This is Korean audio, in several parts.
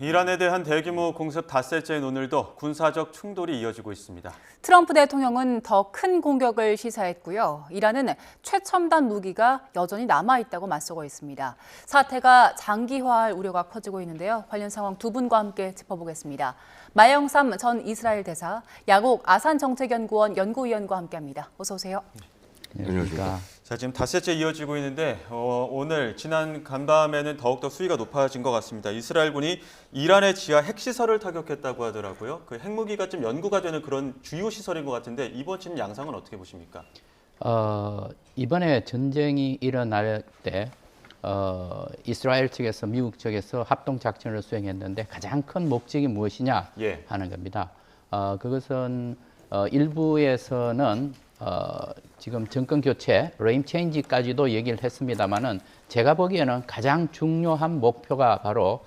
이란에 대한 대규모 공습 닷새째인 오늘도 군사적 충돌이 이어지고 있습니다. 트럼프 대통령은 더 큰 공격을 시사했고요. 이란은 최첨단 무기가 여전히 남아있다고 맞서고 있습니다. 사태가 장기화할 우려가 커지고 있는데요. 관련 상황 두 분과 함께 짚어보겠습니다. 마영삼 전 이스라엘 대사, 야곡 아산정책연구원 연구위원과 함께합니다. 어서 오세요. 안녕하십니까. 자, 지금 닷새째 이어지고 있는데 오늘 지난 간밤에는 더욱더 수위가 높아진 것 같습니다. 이스라엘군이 이란의 지하 핵시설을 타격했다고 하더라고요. 그 핵무기가 좀 연구가 되는 그런 주요 시설인 것 같은데 이번 지금 양상은 어떻게 보십니까? 이번에 전쟁이 일어날 때 이스라엘 측에서 미국 측에서 합동 작전을 수행했는데 가장 큰 목적이 무엇이냐 하는 겁니다. 그것은 일부에서는 지금 정권 교체, 레임 체인지까지도 얘기를 했습니다만은 제가 보기에는 가장 중요한 목표가 바로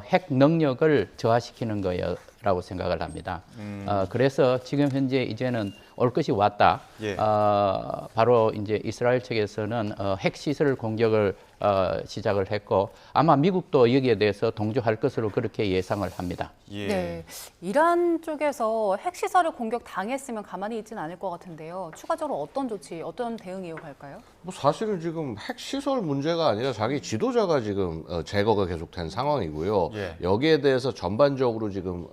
핵 능력을 저하시키는 거라고 생각을 합니다. 그래서 지금 현재 이제는 올 것이 왔다. 바로 이제 이스라엘 측에서는 핵 시설 공격을 시작을 했고 아마 미국도 여기에 대해서 동조할 것으로 그렇게 예상을 합니다. 네, 이란 쪽에서 핵시설을 공격 당했으면 가만히 있지는 않을 것 같은데요. 추가적으로 어떤 조치, 어떤 대응 이어갈까요? 뭐 사실은 지금 핵시설 문제가 아니라 자기 지도자가 지금 제거가 계속된 상황이고요. 여기에 대해서 전반적으로 지금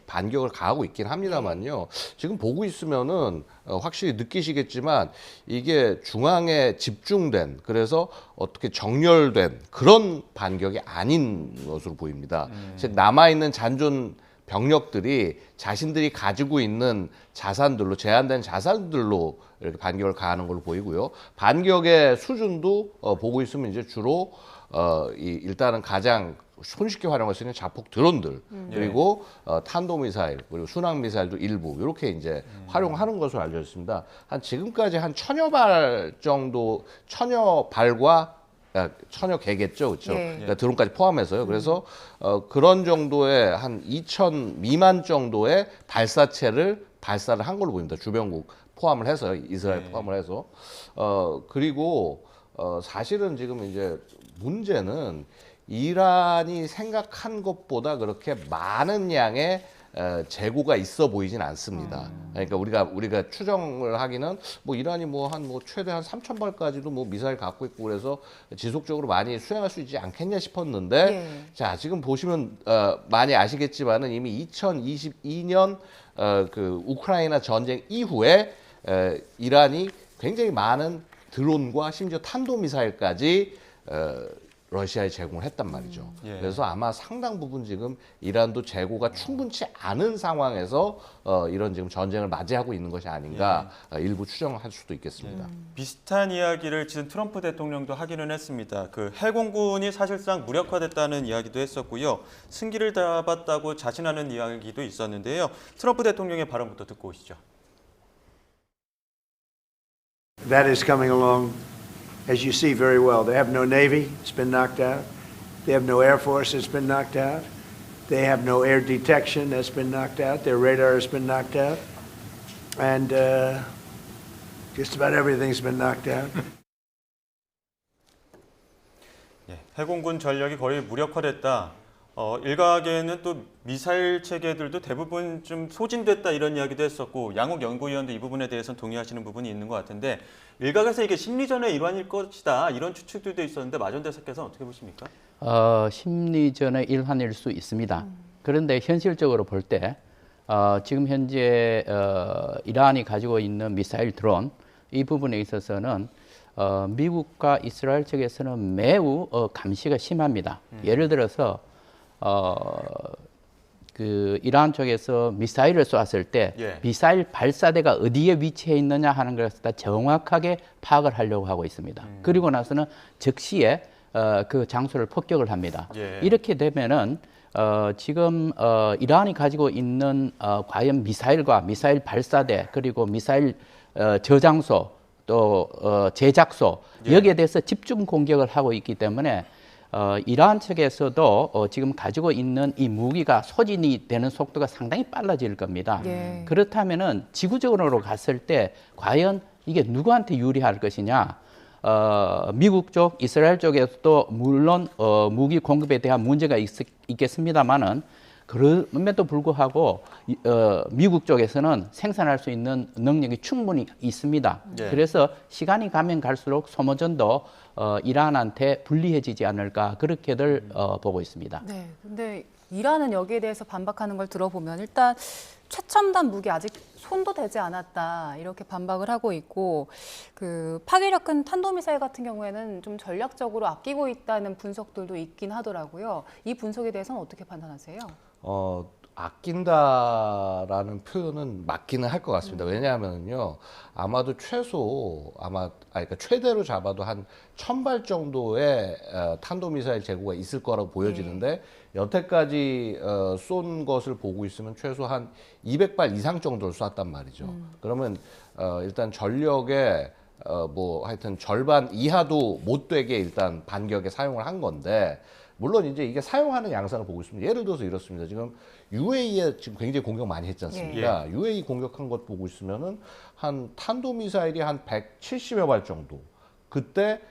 반격을 가하고 있긴 합니다만요. 지금 보고 있으면은 확실히 느끼시겠지만 이게 중앙에 집중된 그래서 어떻게 정렬된 그런 반격이 아닌 것으로 보입니다. 즉 남아있는 잔존 병력들이 자신들이 가지고 있는 자산들로 제한된 자산들로 이렇게 반격을 가하는 걸로 보이고요. 반격의 수준도 보고 있으면 이제 주로 일단은 가장 손쉽게 활용할 수 있는 자폭 드론들 그리고 탄도미사일 그리고 순항미사일도 일부 이렇게 이제 활용하는 것으로 알려져 있습니다. 한 지금까지 한 1000여 발 정도 1000여 발과 1000여 개겠죠, 그렇죠? 그러니까 드론까지 포함해서요. 그래서 그런 정도의 한 2000 미만 정도의 발사체를 발사를 한 걸로 보입니다. 주변국 포함을 해서 이스라엘 포함을 해서 그리고 사실은 지금 이제 문제는 이란이 생각한 것보다 그렇게 많은 양의 재고가 있어 보이진 않습니다. 그러니까 우리가 추정을 하기는 뭐 이란이 뭐 최대 한 3000발까지도 뭐 미사일 갖고 있고 그래서 지속적으로 많이 수행할 수 있지 않겠냐 싶었는데 자, 지금 보시면 많이 아시겠지만은 이미 2022년 그 우크라이나 전쟁 이후에 이란이 굉장히 많은 드론과 심지어 탄도미사일까지 러시아에 제공을 했단 말이죠. 그래서 아마 상당 부분 지금 이란도 재고가 충분치 않은 상황에서 이런 지금 전쟁을 맞이하고 있는 것이 아닌가 일부 추정할 수도 있겠습니다. 비슷한 이야기를 지금 트럼프 대통령도 하기는 했습니다. 그 해공군이 사실상 무력화됐다는 이야기도 했었고요. 승기를 잡았다고 자신하는 이야기도 있었는데요. 트럼프 대통령의 발언부터 듣고 오시죠. That is coming along. As you see very well, they have no Navy, it's been knocked out. They have no Air Force, it's been knocked out. They have no air detection, that's been knocked out. Their radar has been knocked out. And just about everything's been knocked out. 해공군 전력이 거의 무력화됐다. 일각에는 또 미사일 체계들도 대부분 좀 소진됐다 이런 이야기도 했었고 양욱 연구위원도 이 부분에 대해서는 동의하시는 부분이 있는 것 같은데 일각에서 이게 심리전의 일환일 것이다 이런 추측들도 있었는데 마전 대사께서는 어떻게 보십니까? 심리전의 일환일 수 있습니다. 그런데 현실적으로 볼 때 지금 현재 이란이 가지고 있는 미사일 드론 이 부분에 있어서는 미국과 이스라엘 측에서는 매우 감시가 심합니다. 예를 들어서 그 이란 쪽에서 미사일을 쏘았을 때 미사일 발사대가 어디에 위치해 있느냐 하는 것을 다 정확하게 파악을 하려고 하고 있습니다. 그리고 나서는 즉시에 그 장소를 폭격을 합니다. 이렇게 되면은 지금 이란이 가지고 있는 과연 미사일과 미사일 발사대 그리고 미사일 저장소 또 제작소 여기에 대해서 집중 공격을 하고 있기 때문에 이란 측에서도 지금 가지고 있는 이 무기가 소진이 되는 속도가 상당히 빨라질 겁니다. 그렇다면은 지구적으로 갔을 때 과연 이게 누구한테 유리할 것이냐? 미국 쪽, 이스라엘 쪽에서도 물론 무기 공급에 대한 문제가 있겠습니다만은 그럼에도 불구하고 미국 쪽에서는 생산할 수 있는 능력이 충분히 있습니다. 예. 그래서 시간이 가면 갈수록 소모전도 이란한테 불리해지지 않을까 그렇게들 보고 있습니다. 네, 근데 이란은 여기에 대해서 반박하는 걸 들어보면 일단 최첨단 무기 아직 손도 대지 않았다 이렇게 반박을 하고 있고 그 파괴력 큰 탄도미사일 같은 경우에는 좀 전략적으로 아끼고 있다는 분석들도 있긴 하더라고요. 이 분석에 대해서는 어떻게 판단하세요? 아낀다라는 표현은 맞기는 할 것 같습니다. 왜냐하면요, 아마도 그러니까 최대로 잡아도 한 1000발 정도의 탄도미사일 재고가 있을 거라고 보여지는데 여태까지 쏜 것을 보고 있으면 최소 한 200발 이상 정도를 쐈단 말이죠. 그러면 일단 전력의 뭐 하여튼 절반 이하도 못 되게 일단 반격에 사용을 한 건데. 물론 이제 이게 사용하는 양상을 보고 있습니다. 예를 들어서 이렇습니다. 지금 UAE에 지금 굉장히 공격 많이 했지 않습니까? UAE 공격한 것 보고 있으면은 한 탄도미사일이 한 170여 발 정도. 그때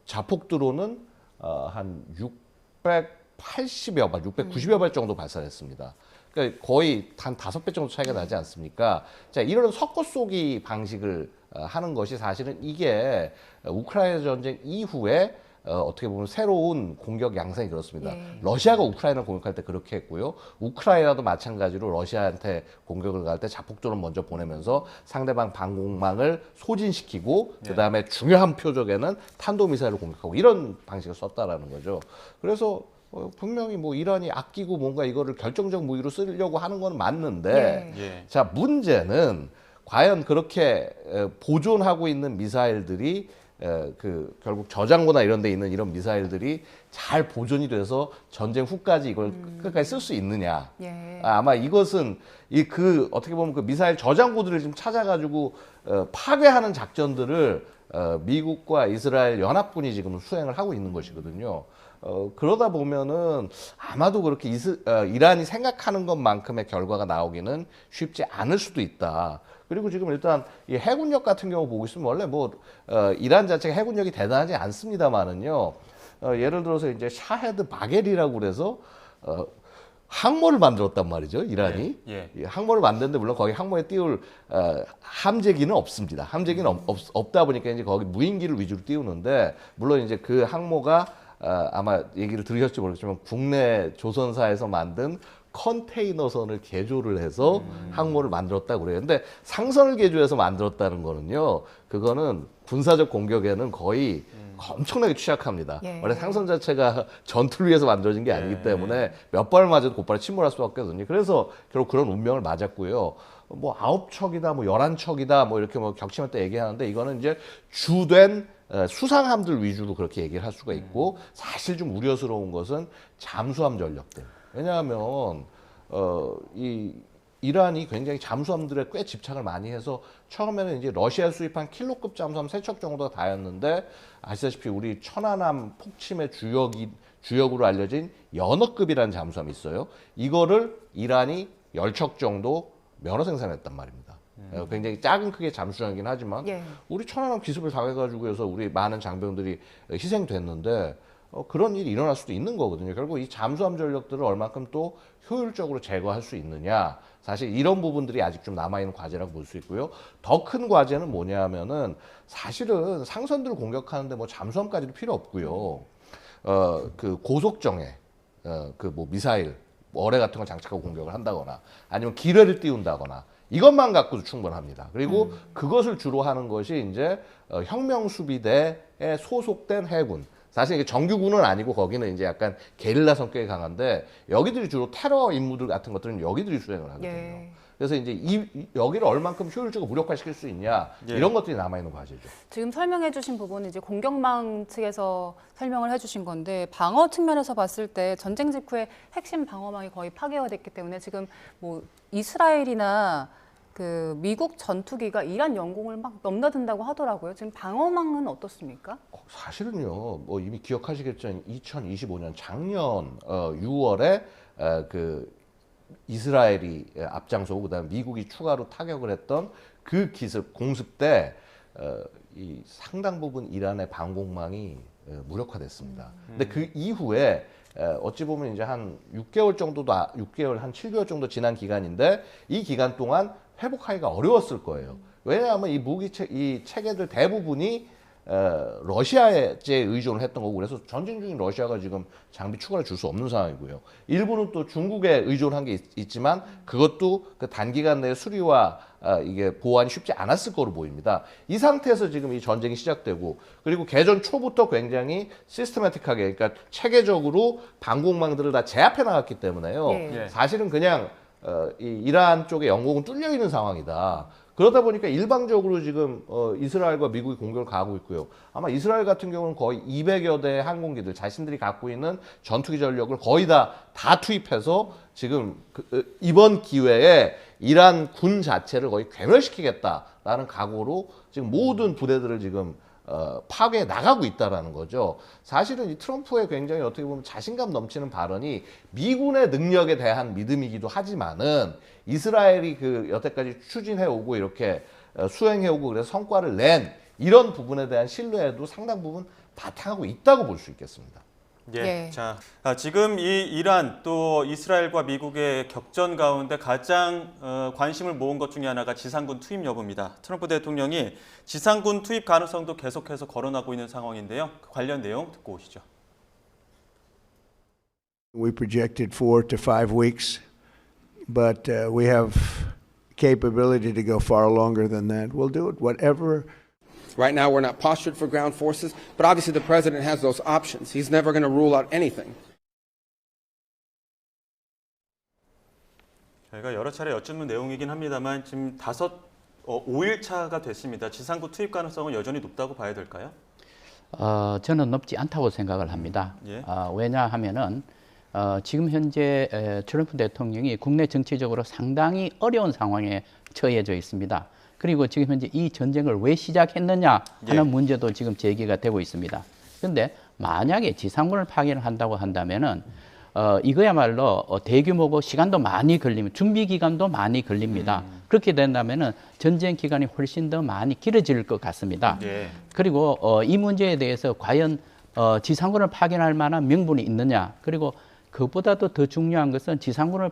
자폭 드론은 한 680여 발, 690여 발 정도 발사했습니다. 그러니까 거의 한 5배 정도 차이가 나지 않습니까? 자, 이런 섞어 쏘기 방식을 하는 것이 사실은 이게 우크라이나 전쟁 이후에 어떻게 보면 새로운 공격 양상이 그렇습니다. 러시아가 우크라이나를 공격할 때 그렇게 했고요. 우크라이나도 마찬가지로 러시아한테 공격을 갈 때 자폭드론 먼저 보내면서 상대방 방공망을 소진시키고 그다음에 중요한 표적에는 탄도미사일을 공격하고 이런 방식을 썼다라는 거죠. 그래서 분명히 뭐 이란이 아끼고 뭔가 이거를 결정적 무기로 쓰려고 하는 건 맞는데 자, 문제는 과연 그렇게 보존하고 있는 미사일들이 결국 저장고나 이런 데 있는 이런 미사일들이 잘 보존이 돼서 전쟁 후까지 이걸 끝까지 쓸 수 있느냐. 아마 이것은 어떻게 보면 그 미사일 저장고들을 지금 찾아가지고 파괴하는 작전들을 미국과 이스라엘 연합군이 지금 수행을 하고 있는 것이거든요. 그러다 보면은 아마도 그렇게 이란이 생각하는 것만큼의 결과가 나오기는 쉽지 않을 수도 있다. 그리고 지금 일단 이 해군력 같은 경우 보고 있으면 원래 이란 자체가 해군력이 대단하지 않습니다만은요. 예를 들어서 이제 샤헤드 바겔이라고 그래서 항모를 만들었단 말이죠, 이란이. 이 항모를 만드는데 물론 거기 항모에 띄울 함재기는 없습니다. 함재기는 없다 보니까 이제 거기 무인기를 위주로 띄우는데 물론 이제 그 항모가 아마 얘기를 들으셨지 모르겠지만 국내 조선사에서 만든 컨테이너선을 개조를 해서 항모를 만들었다고 그래요. 근데 상선을 개조해서 만들었다는 거는요, 그거는 군사적 공격에는 거의 엄청나게 취약합니다. 원래 상선 자체가 전투를 위해서 만들어진 게 아니기 때문에 몇 발을 맞아도 곧바로 침몰할 수밖에 없거든요. 그래서 결국 그런 운명을 맞았고요. 뭐 9척이다, 뭐 11척이다, 뭐 이렇게 뭐 격침할 때 얘기하는데 이거는 이제 주된 수상함들 위주로 그렇게 얘기를 할 수가 있고 사실 좀 우려스러운 것은 잠수함 전력들. 왜냐하면 이란이 굉장히 잠수함들에 꽤 집착을 많이 해서 처음에는 이제 러시아 수입한 킬로급 잠수함 3척 정도가 다였는데 아시다시피 우리 천안함 폭침의 주역으로 알려진 연어급이라는 잠수함이 있어요. 이거를 이란이 10척 정도 면허 생산했단 말입니다. 굉장히 작은 크기의 잠수함이긴 하지만 우리 천안함 기습을 당해가지고 해서 우리 많은 장병들이 희생됐는데 그런 일이 일어날 수도 있는 거거든요. 결국 이 잠수함 전력들을 얼만큼 또 효율적으로 제거할 수 있느냐. 사실 이런 부분들이 아직 좀 남아있는 과제라고 볼 수 있고요. 더 큰 과제는 뭐냐면은 사실은 상선들을 공격하는데 뭐 잠수함까지도 필요 없고요. 그 고속정에 미사일, 어뢰 같은 걸 장착하고 공격을 한다거나 아니면 기뢰를 띄운다거나 이것만 갖고도 충분합니다. 그리고 그것을 주로 하는 것이 이제 혁명수비대에 소속된 해군. 사실 이게 정규군은 아니고 거기는 이제 약간 게릴라 성격이 강한데 여기들이 주로 테러 임무들 같은 것들은 여기들이 수행을 하거든요. 그래서 이제 여기를 얼만큼 효율적으로 무력화시킬 수 있냐 이런 것들이 남아있는 과제죠. 지금 설명해주신 부분은 이제 공격망 측에서 설명을 해주신 건데 방어 측면에서 봤을 때 전쟁 직후에 핵심 방어망이 거의 파괴가 됐기 때문에 지금 뭐 이스라엘이나 그 미국 전투기가 이란 영공을 막 넘나든다고 하더라고요. 지금 방어망은 어떻습니까? 사실은요, 뭐 이미 기억하시겠지만 2025년 작년 6월에 그 이스라엘이 앞장서고 그다음에 미국이 추가로 타격을 했던 그 기습 공습 때 이 상당 부분 이란의 방공망이 무력화됐습니다. 근데 그 이후에 어찌 보면 이제 한 6개월 정도도 6개월 한 7개월 정도 지난 기간인데 이 기간 동안 회복하기가 어려웠을 거예요. 왜냐하면 이 이 체계들 대부분이 러시아에 의존을 했던 거고 그래서 전쟁 중인 러시아가 지금 장비 추가를 줄 수 없는 상황이고요. 일부는 또 중국에 의존한 게 있지만 그것도 그 단기간 내에 수리와 이게 보완이 쉽지 않았을 거로 보입니다. 이 상태에서 지금 이 전쟁이 시작되고 그리고 개전 초부터 굉장히 시스테마틱하게 그러니까 체계적으로 방공망들을 다 제압해 나갔기 때문에요. 예. 사실은 그냥 이 이란 쪽의 영공은 뚫려 있는 상황이다. 그러다 보니까 일방적으로 지금 이스라엘과 미국이 공격을 가하고 있고요. 아마 이스라엘 같은 경우는 거의 200여 대의 항공기들 자신들이 갖고 있는 전투기 전력을 거의 다 투입해서 지금 이번 기회에 이란 군 자체를 거의 괴멸시키겠다라는 각오로 지금 모든 부대들을 지금 파괴해 나가고 있다라는 거죠. 사실은 이 트럼프의 굉장히 어떻게 보면 자신감 넘치는 발언이 미군의 능력에 대한 믿음이기도 하지만은 이스라엘이 그 여태까지 추진해오고 이렇게 수행해오고 그래서 성과를 낸 이런 부분에 대한 신뢰에도 상당 부분 바탕하고 있다고 볼 수 있겠습니다. 예. 예. 자, 지금 이 이란 또 이스라엘과 미국의 격전 가운데 가장 관심을 모은 것 중에 하나가 지상군 투입 여부입니다. 트럼프 대통령이 지상군 투입 가능성도 계속해서 거론하고 있는 상황인데요. 그 관련 내용 듣고 오시죠. We projected 4 to 5 weeks, but we have capability to go far longer than that. We'll do it, whatever. Right now, we're not postured for ground forces, but obviously the president has those options. He's never going to rule out anything. 저희가 여러 차례 여쭙는 내용이긴 합니다만 지금 5일차가 됐습니다. 지상군 투입 가능성은 여전히 높다고 봐야 될까요? 저는 높지 않다고 생각을 합니다. 예. 왜냐하면은 지금 현재 트럼프 대통령이 국내 정치적으로 상당히 어려운 상황에 처해져 있습니다. 그리고 지금 현재 이 전쟁을 왜 시작했느냐 하는 문제도 지금 제기가 되고 있습니다. 그런데 만약에 지상군을 파견을 한다고 한다면은 이거야말로 대규모고 시간도 많이 걸리면 준비 기간도 많이 걸립니다. 그렇게 된다면은 전쟁 기간이 훨씬 더 많이 길어질 것 같습니다. 예. 그리고 이 문제에 대해서 과연 지상군을 파견할 만한 명분이 있느냐, 그리고 그것보다도 더 중요한 것은 지상군을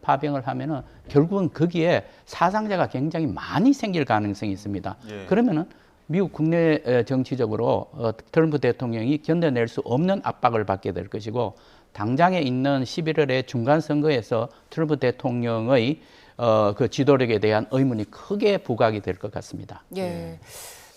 파병을 하면은 결국은 거기에 사상자가 굉장히 많이 생길 가능성이 있습니다. 예. 그러면은 미국 국내 정치적으로 트럼프 대통령이 견뎌낼 수 없는 압박을 받게 될 것이고, 당장에 있는 11월의 중간 선거에서 트럼프 대통령의 그 지도력에 대한 의문이 크게 부각이 될 것 같습니다. 예.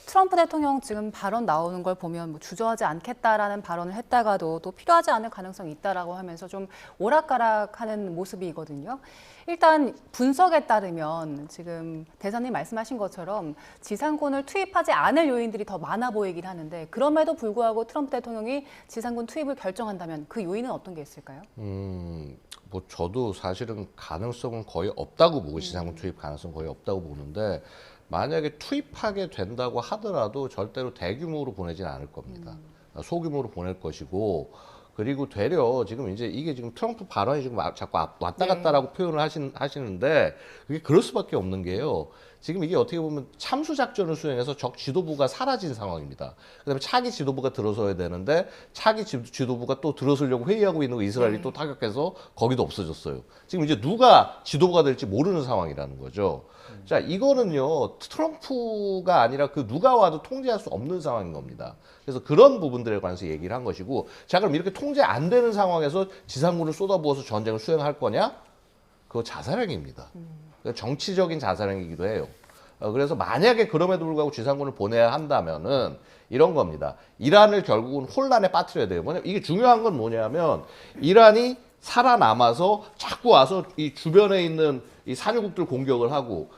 트럼프 대통령 지금 발언 나오는 걸 보면 뭐 주저하지 않겠다라는 발언을 했다가도 또 필요하지 않을 가능성이 있다라고 하면서 좀 오락가락하는 모습이거든요. 일단 분석에 따르면 지금 대사님 말씀하신 것처럼 지상군을 투입하지 않을 요인들이 더 많아 보이긴 하는데, 그럼에도 불구하고 트럼프 대통령이 지상군 투입을 결정한다면 그 요인은 어떤 게 있을까요? 뭐 저도 사실은 가능성은 거의 없다고 보고 지상군 투입 가능성 거의 없다고 보는데, 만약에 투입하게 된다고 하더라도 절대로 대규모로 보내진 않을 겁니다. 소규모로 보낼 것이고, 그리고 되려 지금 이제 이게 지금 트럼프 발언이 지금 자꾸 왔다 갔다라고 표현을 하시는데 그게 그럴 수밖에 없는 게요. 지금 이게 어떻게 보면 참수 작전을 수행해서 적 지도부가 사라진 상황입니다. 그다음에 차기 지도부가 들어서야 되는데 차기 지도부가 또 들어서려고 회의하고 있는 거 이스라엘이 또 타격해서 거기도 없어졌어요. 지금 이제 누가 지도부가 될지 모르는 상황이라는 거죠. 자, 이거는요, 트럼프가 아니라 그 누가 와도 통제할 수 없는 상황인 겁니다. 그래서 그런 부분들에 관해서 얘기를 한 것이고, 자, 그럼 이렇게 통제 안 되는 상황에서 지상군을 쏟아부어서 전쟁을 수행할 거냐? 그거 자살행위입니다. 정치적인 자살행위이기도 해요. 그래서 만약에 그럼에도 불구하고 지상군을 보내야 한다면은 이런 겁니다. 이란을 결국은 혼란에 빠뜨려야 돼요. 이게 중요한 건 뭐냐면, 이란이 살아남아서 자꾸 와서 이 주변에 있는 이 산유국들 공격을 하고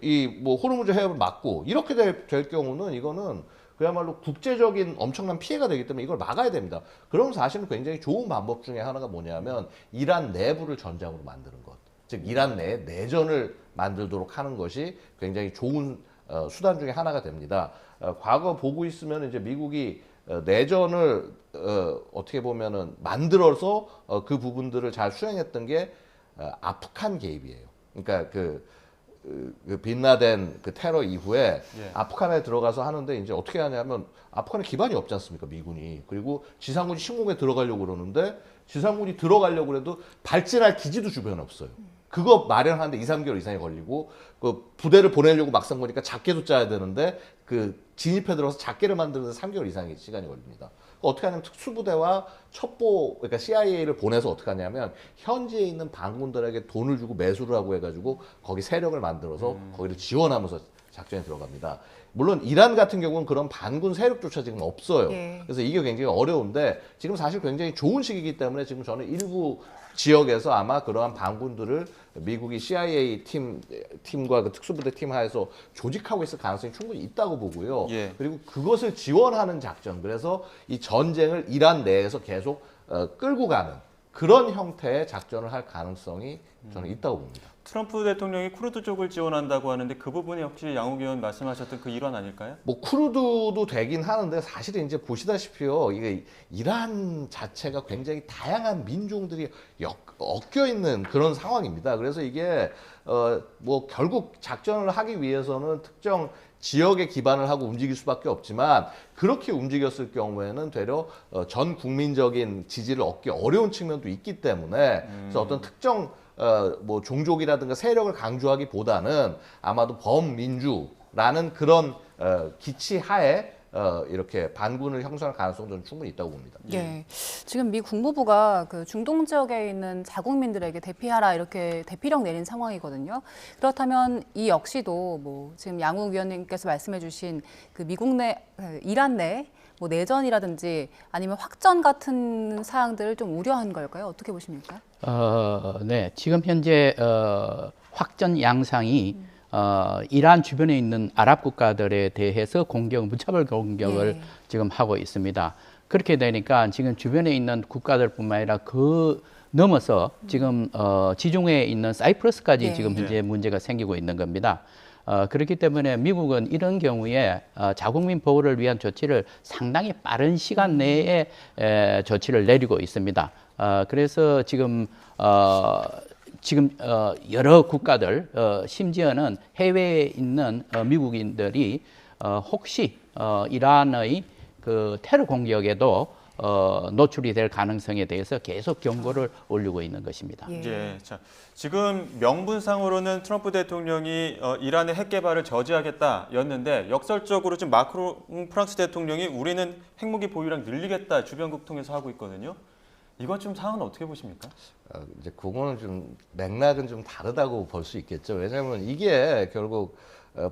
이 뭐 호르무즈 해협을 막고 이렇게 될 경우는 이거는 그야말로 국제적인 엄청난 피해가 되기 때문에 이걸 막아야 됩니다. 그럼 사실은 굉장히 좋은 방법 중에 하나가 뭐냐면 이란 내부를 전장으로 만드는 것. 즉 이란 내에 내전을 만들도록 하는 것이 굉장히 좋은 수단 중에 하나가 됩니다. 과거 보고 있으면 이제 미국이 내전을 어떻게 보면은 만들어서 그 부분들을 잘 수행했던 게 아프간 개입이에요. 그러니까 그 빈라덴 그 테러 이후에 예. 아프간에 들어가서 하는데 이제 어떻게 하냐면 아프간에 기반이 없지 않습니까 미군이. 그리고 지상군이 침공에 들어가려고 그러는데 지상군이 들어가려고 그래도 발진할 기지도 주변에 없어요. 그거 마련하는데 2, 3개월 이상이 걸리고 그 부대를 보내려고 막상 보니까 작게도 짜야 되는데 그 진입해 들어서 작게를 만드는데 3개월 이상의 시간이 걸립니다. 어떻게 하냐면 특수부대와 첩보 그러니까 CIA를 보내서 어떻게 하냐면 현지에 있는 반군들에게 돈을 주고 매수를 하고 해가지고 거기 세력을 만들어서 거기를 지원하면서 작전에 들어갑니다. 물론 이란 같은 경우는 그런 반군 세력조차 지금 없어요. 예. 그래서 이게 굉장히 어려운데 지금 사실 굉장히 좋은 시기이기 때문에 지금 저는 일부 지역에서 아마 그러한 반군들을 미국이 CIA 팀과 그 특수부대 팀 하에서 조직하고 있을 가능성이 충분히 있다고 보고요. 예. 그리고 그것을 지원하는 작전, 그래서 이 전쟁을 이란 내에서 계속 끌고 가는 그런 형태의 작전을 할 가능성이 저는 있다고 봅니다. 트럼프 대통령이 쿠르드 쪽을 지원한다고 하는데 그 부분이 혹시 양욱 의원 말씀하셨던 그 일환 아닐까요? 뭐 쿠르드도 되긴 하는데 사실은 이제 보시다시피요 이게 이란 자체가 굉장히 다양한 민족들이 엮여 있는 그런 상황입니다. 그래서 이게 뭐 결국 작전을 하기 위해서는 특정 지역에 기반을 하고 움직일 수밖에 없지만 그렇게 움직였을 경우에는 되려 전 국민적인 지지를 얻기 어려운 측면도 있기 때문에 그래서 어떤 특정 뭐 종족이라든가 세력을 강조하기보다는 아마도 범민주라는 그런 기치 하에 이렇게 반군을 형성할 가능성도 저는 충분히 있다고 봅니다. 예. 지금 미 국무부가 그 중동 지역에 있는 자국민들에게 대피하라 이렇게 대피령 내린 상황이거든요. 그렇다면 이 역시도 뭐 지금 양욱 위원님께서 말씀해주신 그 미국 내, 이란 내 뭐 내전이라든지 아니면 확전 같은 사항들을 좀 우려한 걸까요? 어떻게 보십니까? 네, 지금 현재 확전 양상이 이란 주변에 있는 아랍 국가들에 대해서 무차별 공격을 예. 지금 하고 있습니다. 그렇게 되니까 지금 주변에 있는 국가들뿐만 아니라 그 넘어서 지금 지중해에 있는 사이프러스까지 예. 지금 현재 문제가 생기고 있는 겁니다. 그렇기 때문에 미국은 이런 경우에 자국민 보호를 위한 조치를 상당히 빠른 시간 내에 조치를 내리고 있습니다. 그래서 지금 여러 국가들 심지어는 해외에 있는 미국인들이 혹시 이란의 그 테러 공격에도 노출이 될 가능성에 대해서 계속 경고를 올리고 있는 것입니다. 예. 예. 자, 지금 명분상으로는 트럼프 대통령이 이란의 핵 개발을 저지하겠다였는데 역설적으로 지금 마크롱 프랑스 대통령이 우리는 핵무기 보유량 늘리겠다 주변국 통해서 하고 있거든요. 이건 좀 상황은 어떻게 보십니까? 이제 그거는 좀 맥락은 좀 다르다고 볼 수 있겠죠. 왜냐하면 이게 결국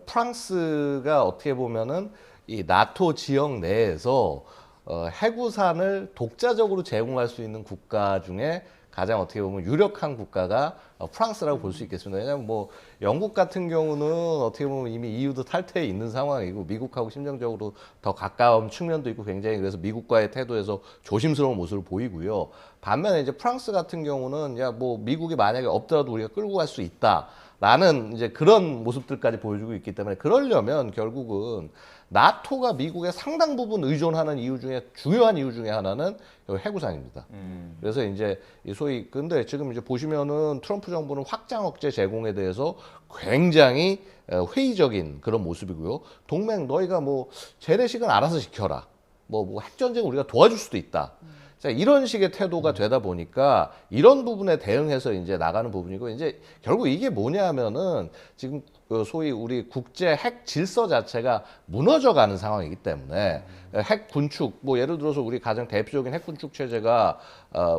프랑스가 어떻게 보면은 이 나토 지역 내에서 해구산을 독자적으로 제공할 수 있는 국가 중에 가장 어떻게 보면 유력한 국가가 프랑스라고 볼 수 있겠습니다. 왜냐하면 뭐 영국 같은 경우는 어떻게 보면 이미 EU도 탈퇴해 있는 상황이고 미국하고 심정적으로 더 가까운 측면도 있고 굉장히 그래서 미국과의 태도에서 조심스러운 모습을 보이고요. 반면에 이제 프랑스 같은 경우는 야 뭐 미국이 만약에 없더라도 우리가 끌고 갈 수 있다라는 이제 그런 모습들까지 보여주고 있기 때문에 그러려면 결국은 나토가 미국에 상당 부분 의존하는 이유 중에 중요한 이유 중에 하나는 해구산입니다. 그래서 이제 소위 근데 지금 이제 보시면은 트럼프 정부는 확장 억제 제공에 대해서 굉장히 회의적인 그런 모습이고요. 동맹 너희가 뭐 재래식은 알아서 지켜라. 뭐 핵전쟁 우리가 도와줄 수도 있다. 자, 이런 식의 태도가 되다 보니까 이런 부분에 대응해서 이제 나가는 부분이고 이제 결국 이게 뭐냐 하면은 지금 소위 우리 국제 핵 질서 자체가 무너져 가는 상황이기 때문에 핵 군축 뭐 예를 들어서 우리 가장 대표적인 핵 군축 체제가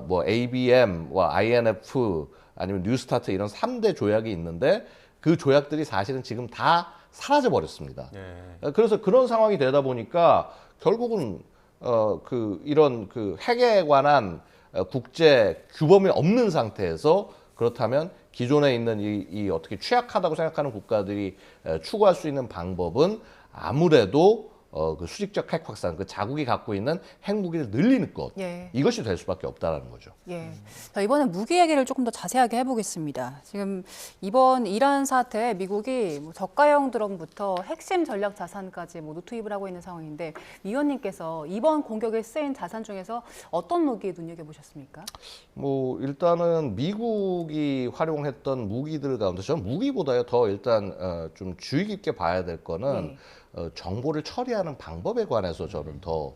뭐 ABM과 INF 아니면 뉴스타트 이런 3대 조약이 있는데 그 조약들이 사실은 지금 다 사라져 버렸습니다. 예. 그래서 그런 상황이 되다 보니까 결국은 이런 핵에 관한 국제 규범이 없는 상태에서 그렇다면 기존에 있는 이 어떻게 취약하다고 생각하는 국가들이 추구할 수 있는 방법은 아무래도 그 수직적 핵 확산, 그 자국이 갖고 있는 핵무기를 늘리는 것, 예. 이것이 될 수밖에 없다라는 거죠. 예. 자, 이번엔 무기 얘기를 조금 더 자세하게 해보겠습니다. 지금 이번 이란 사태에 미국이 뭐 저가형 드론부터 핵심 전략 자산까지 모두 투입을 하고 있는 상황인데 위원님께서 이번 공격에 쓰인 자산 중에서 어떤 무기 눈여겨보셨습니까? 뭐 일단은 미국이 활용했던 무기들 가운데 저는 무기보다요 더 일단 좀 주의 깊게 봐야 될 거는 정보를 처리하는 방법에 관해서 저는 더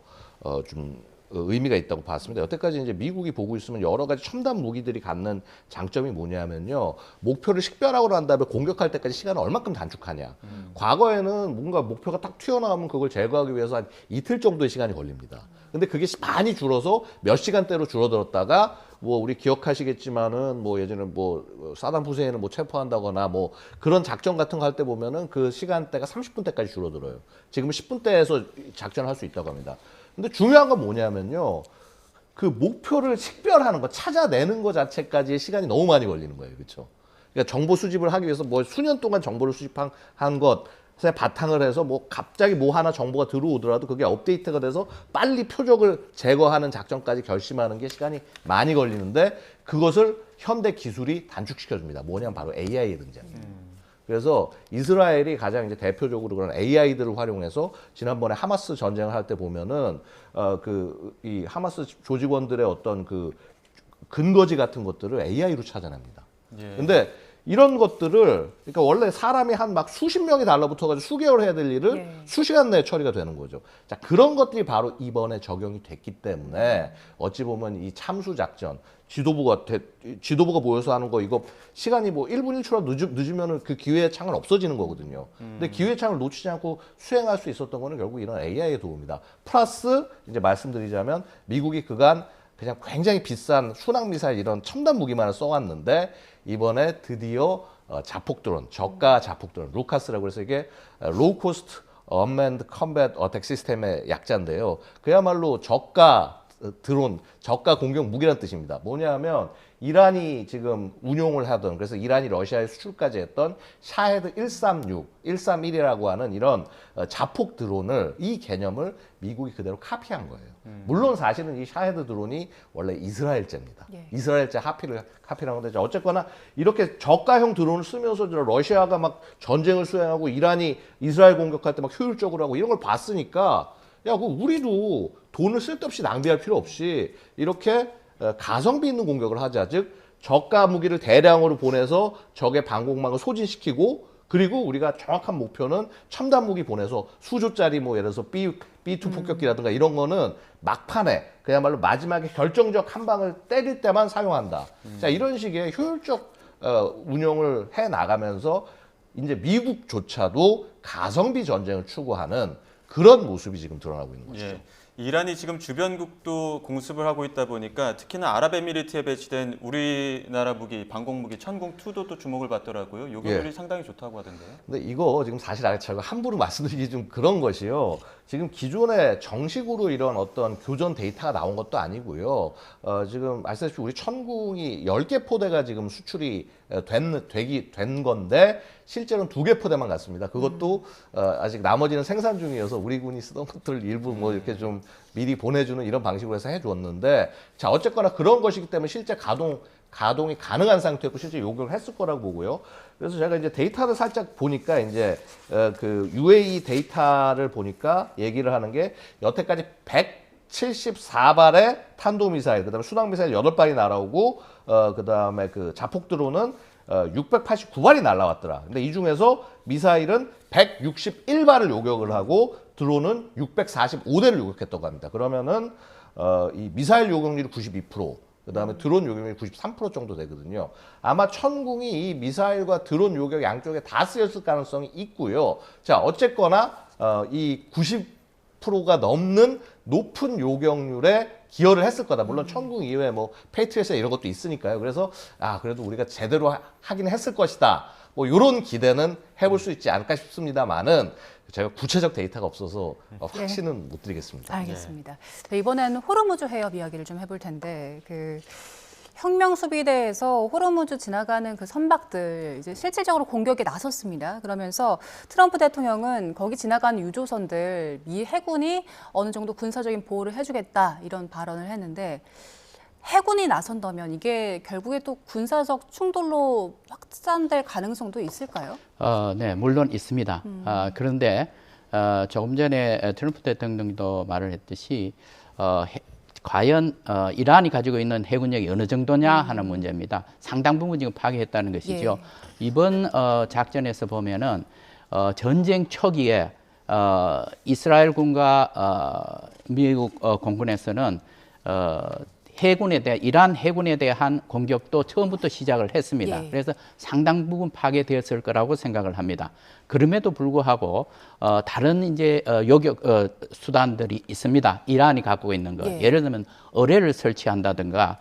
좀 의미가 있다고 봤습니다. 여태까지 이제 미국이 보고 있으면 여러 가지 첨단 무기들이 갖는 장점이 뭐냐면요. 목표를 식별하고 난 다음에 공격할 때까지 시간을 얼마큼 단축하냐. 과거에는 뭔가 목표가 딱 튀어나오면 그걸 제거하기 위해서 한 이틀 정도의 시간이 걸립니다. 근데 그게 많이 줄어서 몇 시간대로 줄어들었다가 뭐 우리 기억하시겠지만은 뭐 예전에 뭐 사담 후세인을 뭐 체포한다거나 뭐 그런 작전 같은 거 할 때 보면은 그 시간대가 30분대까지 줄어들어요. 지금은 10분대에서 작전을 할 수 있다고 합니다. 근데 중요한 건 뭐냐면요. 그 목표를 식별하는 거, 찾아내는 거 자체까지의 시간이 너무 많이 걸리는 거예요. 그렇죠? 그러니까 정보 수집을 하기 위해서 뭐 수년 동안 정보를 수집한 것에 바탕을 해서 뭐 갑자기 뭐 하나 정보가 들어오더라도 그게 업데이트가 돼서 빨리 표적을 제거하는 작전까지 결심하는 게 시간이 많이 걸리는데 그것을 현대 기술이 단축시켜줍니다. 뭐냐면 바로 AI의 등장이에요. 그래서 이스라엘이 가장 이제 대표적으로 그런 AI들을 활용해서 지난번에 하마스 전쟁을 할 때 보면은 이 하마스 조직원들의 어떤 그 근거지 같은 것들을 AI로 찾아냅니다. 예. 근데 이런 것들을 그러니까 원래 사람이 한 막 수십 명이 달라붙어가지고 수개월 해야 될 일을 예. 수시간 내에 처리가 되는 거죠. 자, 그런 것들이 바로 이번에 적용이 됐기 때문에 어찌 보면 이 참수 작전 지도부가 모여서 하는 거 이거 시간이 뭐 1분 1초라도 늦으면은 그 기회의 창은 없어지는 거거든요. 근데 기회의 창을 놓치지 않고 수행할 수 있었던 거는 결국 이런 AI의 도움이다. 플러스 이제 말씀드리자면 미국이 그간 그냥 굉장히 비싼 순항 미사일 이런 첨단 무기만을 써왔는데 이번에 드디어 자폭 드론, 저가 자폭 드론, 루카스라고 해서 이게 로우 코스트 언맨드 컴뱃 어택 시스템의 약자인데요. 그야말로 저가 드론, 저가 공격 무기라는 뜻입니다. 뭐냐면 이란이 지금 운용을 하던 그래서 이란이 러시아에 수출까지 했던 샤헤드 136, 131이라고 하는 이런 자폭 드론을 이 개념을 미국이 그대로 카피한 거예요. 물론 사실은 이 샤헤드 드론이 원래 이스라엘제입니다. 예. 이스라엘제 카피를 한 건데 어쨌거나 이렇게 저가형 드론을 쓰면서 러시아가 막 전쟁을 수행하고 이란이 이스라엘 공격할 때 막 효율적으로 하고 이런 걸 봤으니까 야, 그 우리도 돈을 쓸데없이 낭비할 필요 없이 이렇게 가성비 있는 공격을 하자. 즉 저가 무기를 대량으로 보내서 적의 방공망을 소진시키고 그리고 우리가 정확한 목표는 첨단 무기 보내서 수조짜리 뭐 예를 들어서 B2 폭격기라든가 이런 거는 막판에 그야말로 마지막에 결정적 한 방을 때릴 때만 사용한다. 자, 이런 식의 효율적 운영을 해 나가면서 이제 미국조차도 가성비 전쟁을 추구하는 그런 모습이 지금 드러나고 있는 것이죠. 예. 이란이 지금 주변국도 공습을 하고 있다 보니까 특히나 아랍에미리트에 배치된 우리나라 무기, 방공무기 천궁2도 또 주목을 받더라고요. 요격률이 상당히 좋다고 하던데요. 근데 이거 지금 사실 제가 함부로 말씀드리기 좀 그런 것이요. 지금 기존에 정식으로 이런 어떤 교전 데이터가 나온 것도 아니고요. 지금 아시다시피 우리 천궁이 10개 포대가 지금 수출이 된 건데 실제로는 2개 포대만 갔습니다. 그것도 아직 나머지는 생산 중이어서 우리 군이 쓰던 것들을 일부 뭐 이렇게 좀 미리 보내주는 이런 방식으로 해서 해줬는데 자 어쨌거나 그런 것이기 때문에 실제 가동이 가능한 상태였고 실제 요격을 했을 거라고 보고요. 그래서 제가 이제 데이터를 살짝 보니까 이제 그 UAE 데이터를 보니까 얘기를 하는 게 여태까지 174발의 탄도미사일, 그다음에 순항미사일 8발이 날아오고 그다음에 그 자폭 드론은 689발이 날아왔더라. 근데 이 중에서 미사일은 161발을 요격을 하고 드론은 645대를 요격했다고 합니다. 그러면은 이 미사일 요격률이 92%, 그다음에 드론 요격률이 93% 정도 되거든요. 아마 천궁이 이 미사일과 드론 요격 양쪽에 다 쓰였을 가능성이 있고요. 자, 어쨌거나 이 90%가 넘는 높은 요격률에 기여를 했을 거다. 물론 천궁 이외에 뭐 페이트리엇 이런 것도 있으니까요. 그래서 그래도 우리가 제대로 하긴 했을 것이다. 뭐 이런 기대는 해볼 수 있지 않을까 싶습니다만은 제가 구체적 데이터가 없어서 확신은 못 드리겠습니다. 알겠습니다. 네, 이번에는 호르무즈 해협 이야기를 좀 해볼 텐데 혁명 수비대에서 호르무즈 지나가는 그 선박들 이제 실질적으로 공격에 나섰습니다. 그러면서 트럼프 대통령은 거기 지나가는 유조선들 미 해군이 어느 정도 군사적인 보호를 해주겠다 이런 발언을 했는데 해군이 나선다면 이게 결국에 또 군사적 충돌로 확산될 가능성도 있을까요? 네, 물론 있습니다. 그런데 조금 전에 트럼프 대통령도 말을 했듯이 과연 이란이 가지고 있는 해군력이 어느 정도냐 하는 문제입니다. 상당 부분 지금 파괴했다는 것이죠. 예. 이번 작전에서 보면은 전쟁 초기에 이스라엘군과 미국 공군에서는 해군에 대한 이란 해군에 대한 공격도 처음부터 시작을 했습니다. 예. 그래서 상당 부분 파괴되었을 거라고 생각을 합니다. 그럼에도 불구하고 다른 이제 요격 수단들이 있습니다. 이란이 갖고 있는 것. 예. 예를 들면 어뢰를 설치한다든가